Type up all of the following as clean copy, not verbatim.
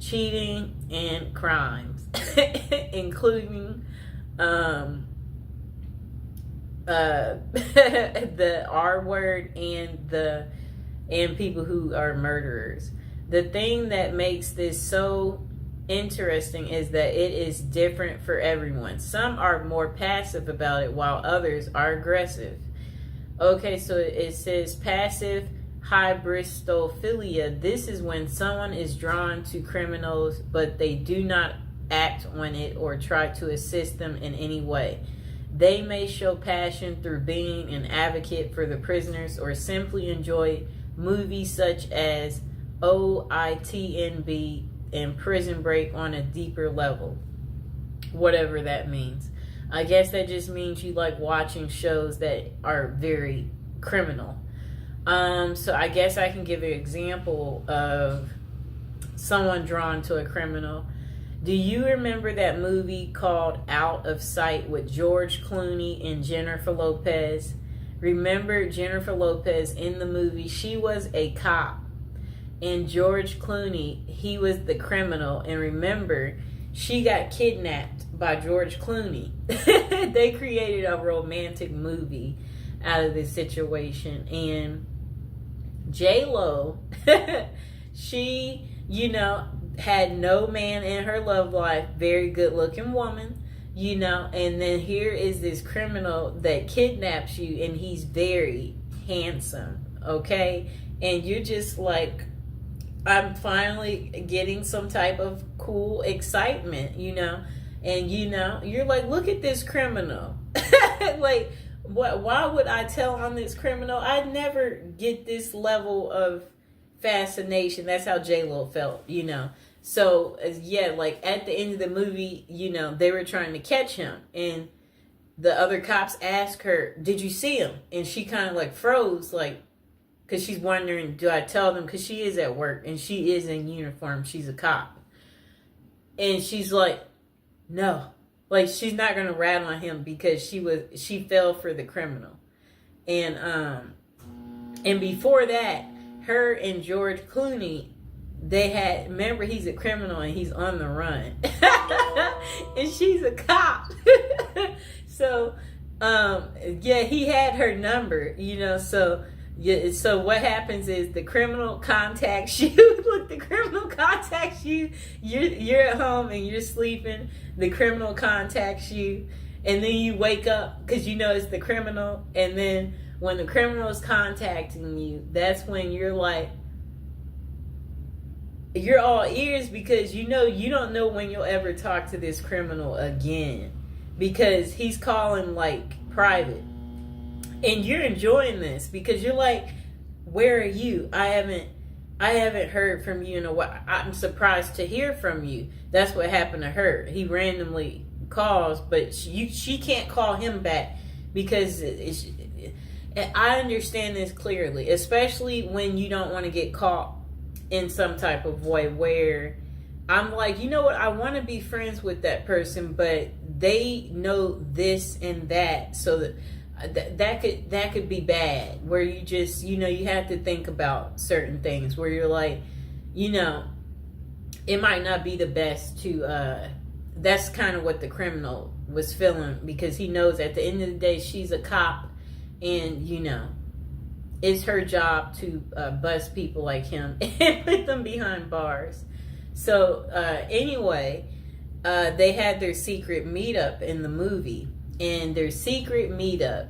cheating, and crimes, including the R word and people who are murderers. The thing that makes this so interesting is that it is different for everyone. Some are more passive about it while others are aggressive. Okay, so it says passive hybristophilia. This is when someone is drawn to criminals, but they do not act on it or try to assist them in any way. They may show passion through being an advocate for the prisoners or simply enjoy movies such as OITNB and Prison Break on a deeper level. Whatever that means. I guess that just means you like watching shows that are very criminal. So I guess I can give an example of someone drawn to a criminal. Do you remember that movie called Out of Sight with George Clooney and Jennifer Lopez? Remember Jennifer Lopez in the movie? She was a cop. And George Clooney, he was the criminal. And remember, she got kidnapped by George Clooney. They created a romantic movie out of this situation. And J-Lo, she, had no man in her love life. Very good looking woman, and then here is this criminal that kidnaps you, and he's very handsome, okay? And you're just like, I'm finally getting some type of cool excitement, and you're like, look at this criminal. Like, why would I tell on this criminal? I'd never get this level of fascination. That's how J-Lo felt, So, yeah, like at the end of the movie, they were trying to catch him, and the other cops asked her, did you see him? And she kind of like froze, like, because she's wondering, do I tell them? Because she is at work and she is in uniform. She's a cop. And she's like, no. Like, she's not going to rat on him because she fell for the criminal. And before that, her and George Clooney, remember, he's a criminal and he's on the run. And she's a cop. So, he had her number, so... Yeah, so what happens is the criminal contacts you. Look, the criminal contacts you. You're at home and you're sleeping. The criminal contacts you, and then you wake up because it's the criminal. And then when the criminal is contacting you, that's when you're like, you're all ears because you don't know when you'll ever talk to this criminal again because he's calling like private. And you're enjoying this because you're like, where are you? I haven't heard from you in a while. I'm surprised to hear from you. That's what happened to her. He randomly calls, but she can't call him back because I understand this clearly, especially when you don't want to get caught in some type of way where I'm like, you know what? I want to be friends with that person, but they know this and that, so that could be bad, where you just you have to think about certain things where you're like, it might not be the best to that's kind of what the criminal was feeling because he knows at the end of the day she's a cop and it's her job to bust people like him and put them behind bars. So anyway, they had their secret meetup in the movie. And their secret meetup,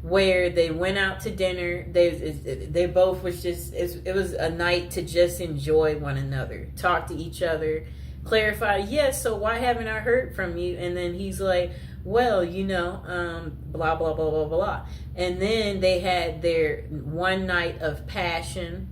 where they went out to dinner. They both was just, it was a night to just enjoy one another, talk to each other, clarify, yes, so why haven't I heard from you? And then he's like, well, blah, blah, blah, blah, blah. And then they had their one night of passion.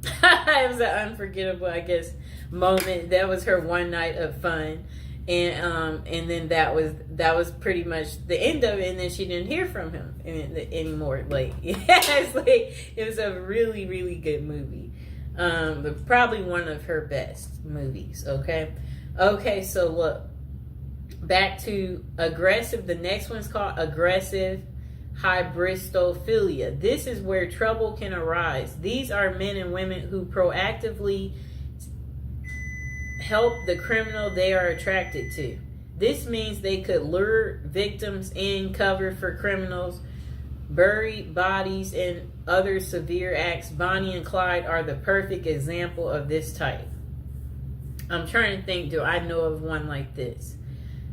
It was an unforgettable, I guess, moment. That was her one night of fun. And then that was pretty much the end of it, and then she didn't hear from him anymore. Like, it was a really, really good movie. But probably one of her best movies. Okay, so look, back to aggressive. The next one's called aggressive hybristophilia. This is where trouble can arise. These are men and women who proactively help the criminal they are attracted to. This means they could lure victims in, cover for criminals, bury bodies, and other severe acts. Bonnie and Clyde are the perfect example of this type. I'm trying to think, do I know of one like this?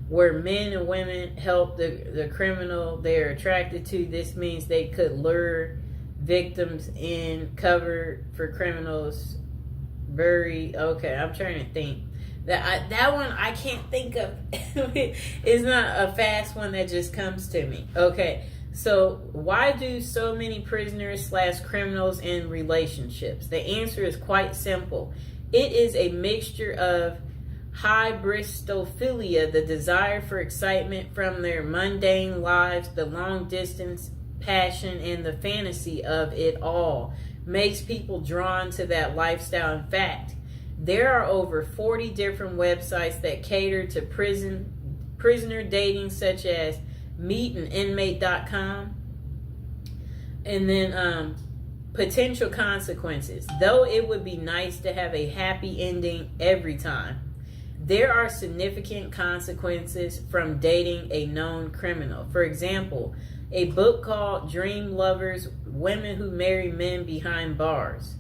Where men and women help the criminal they're attracted to. This means they could lure victims in, cover for criminals, bury. Okay, I'm trying to think. That one I can't think of. It's not a fast one that just comes to me. Okay, so why do so many prisoners / criminals in relationships? The answer is quite simple. It is a mixture of hybristophilia, the desire for excitement from their mundane lives, the long distance passion, and the fantasy of it all makes people drawn to that lifestyle. In fact, there are over 40 different websites that cater to prisoner dating, such as meetaninmate.com. And then potential consequences. Though it would be nice to have a happy ending every time, there are significant consequences from dating a known criminal. For example, a book called Dream Lovers: Women Who Marry Men Behind Bars.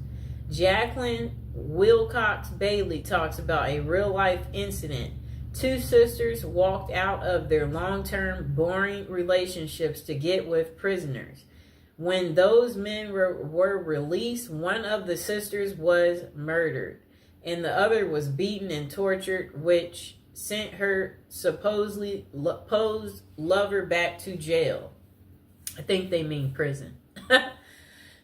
Jacqueline Wilcox Bailey talks about a real-life incident. Two sisters walked out of their long-term, boring relationships to get with prisoners. When those men were released, one of the sisters was murdered, and the other was beaten and tortured, which sent her supposedly posed lover back to jail. I think they mean prison.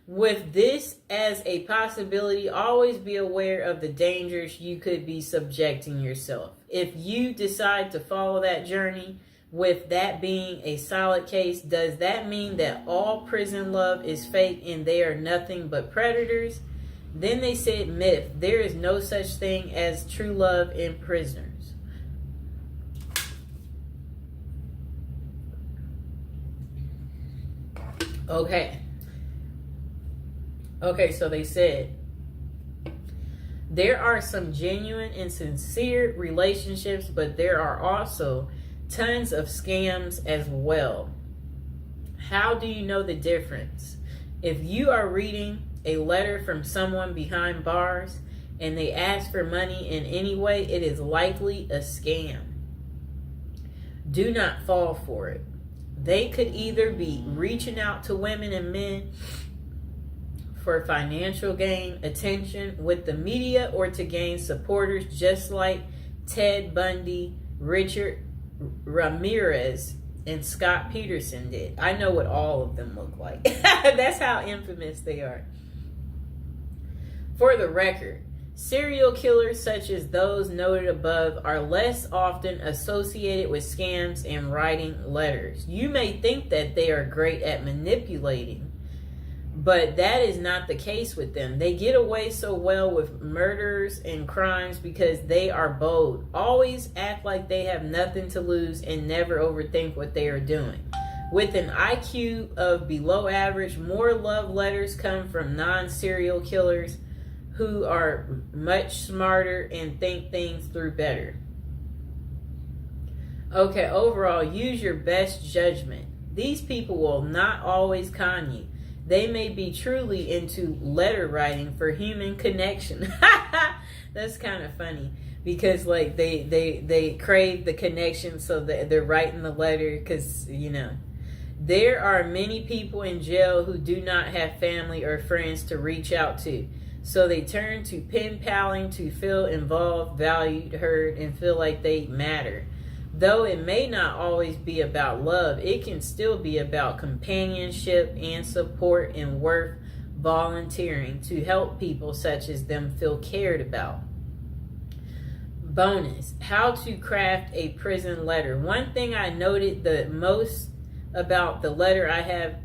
With this as a possibility, always be aware of the dangers you could be subjecting yourself. If you decide to follow that journey, with that being a solid case, does that mean that all prison love is fake and they are nothing but predators? Then they said myth. There is no such thing as true love in prisoners. Okay, so they said there are some genuine and sincere relationships, but there are also tons of scams as well. How do you know the difference? If you are reading a letter from someone behind bars and they ask for money in any way, it is likely a scam. Do not fall for it. They could either be reaching out to women and men for financial gain, attention with the media, or to gain supporters, just like Ted Bundy, Richard Ramirez, and Scott Peterson did. I know what all of them look like. That's how infamous they are. For the record, serial killers such as those noted above are less often associated with scams and writing letters. You may think that they are great at manipulating, but that is not the case with them. They get away so well with murders and crimes because they are bold, always act like they have nothing to lose, and never overthink what they are doing. With an IQ of below average, more love letters come from non-serial killers who are much smarter and think things through better. Okay, overall, use your best judgment. These people will not always con you. They may be truly into letter writing for human connection. That's kind of funny because like they crave the connection, so that they're writing the letter because, you know, there are many people in jail who do not have family or friends to reach out to. So they turn to pen paling to feel involved, valued, heard, and feel like they matter. Though it may not always be about love, it can still be about companionship and support, and worth volunteering to help people such as them feel cared about. Bonus: how to craft a prison letter. One thing I noted the most about the letter I have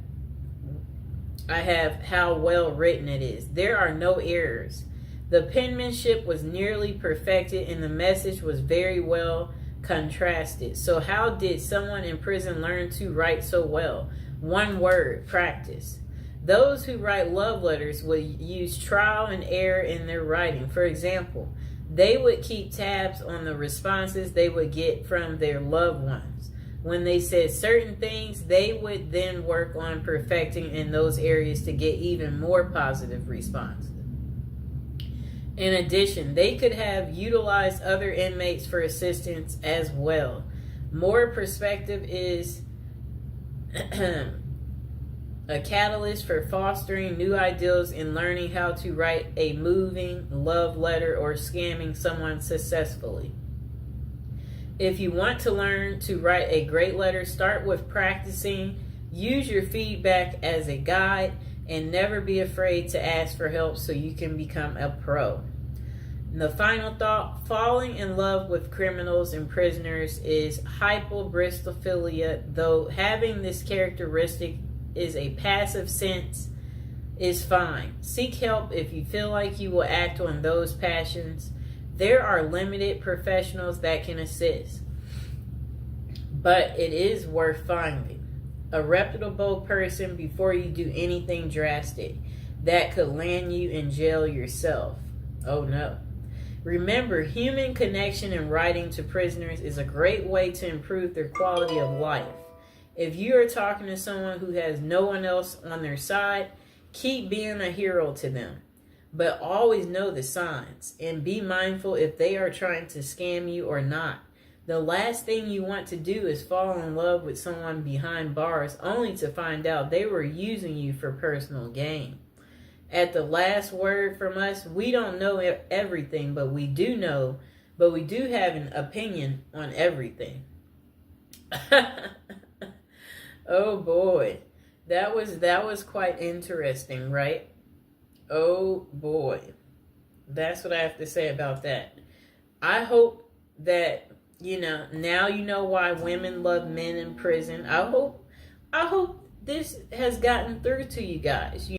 how well written it is. There are no errors. The penmanship was nearly perfected and the message was very well contrasted. So how did someone in prison learn to write so well? One word: practice. Those who write love letters will use trial and error in their writing. For example, They would keep tabs on the responses they would get from their loved ones. When they said certain things, they would then work on perfecting in those areas to get even more positive responses. In addition, they could have utilized other inmates for assistance as well. More perspective is a catalyst for fostering new ideals and learning how to write a moving love letter or scamming someone successfully. If you want to learn to write a great letter, start with practicing. Use your feedback as a guide and never be afraid to ask for help so you can become a pro. And the final thought, falling in love with criminals and prisoners is hyperbristophilia, though having this characteristic is a passive sense is fine. Seek help if you feel like you will act on those passions. There are limited professionals that can assist, but it is worth finding a reputable person before you do anything drastic that could land you in jail yourself. Oh no. Remember, human connection and writing to prisoners is a great way to improve their quality of life. If you are talking to someone who has no one else on their side, keep being a hero to them. But always know the signs and be mindful if they are trying to scam you or not. The last thing you want to do is fall in love with someone behind bars only to find out they were using you for personal gain. At the last word from us, we don't know everything, but we do have an opinion on everything. Oh boy. That was quite interesting, right? Oh boy. That's what I have to say about that. I hope that, now you know why women love men in prison. I hope this has gotten through to you guys.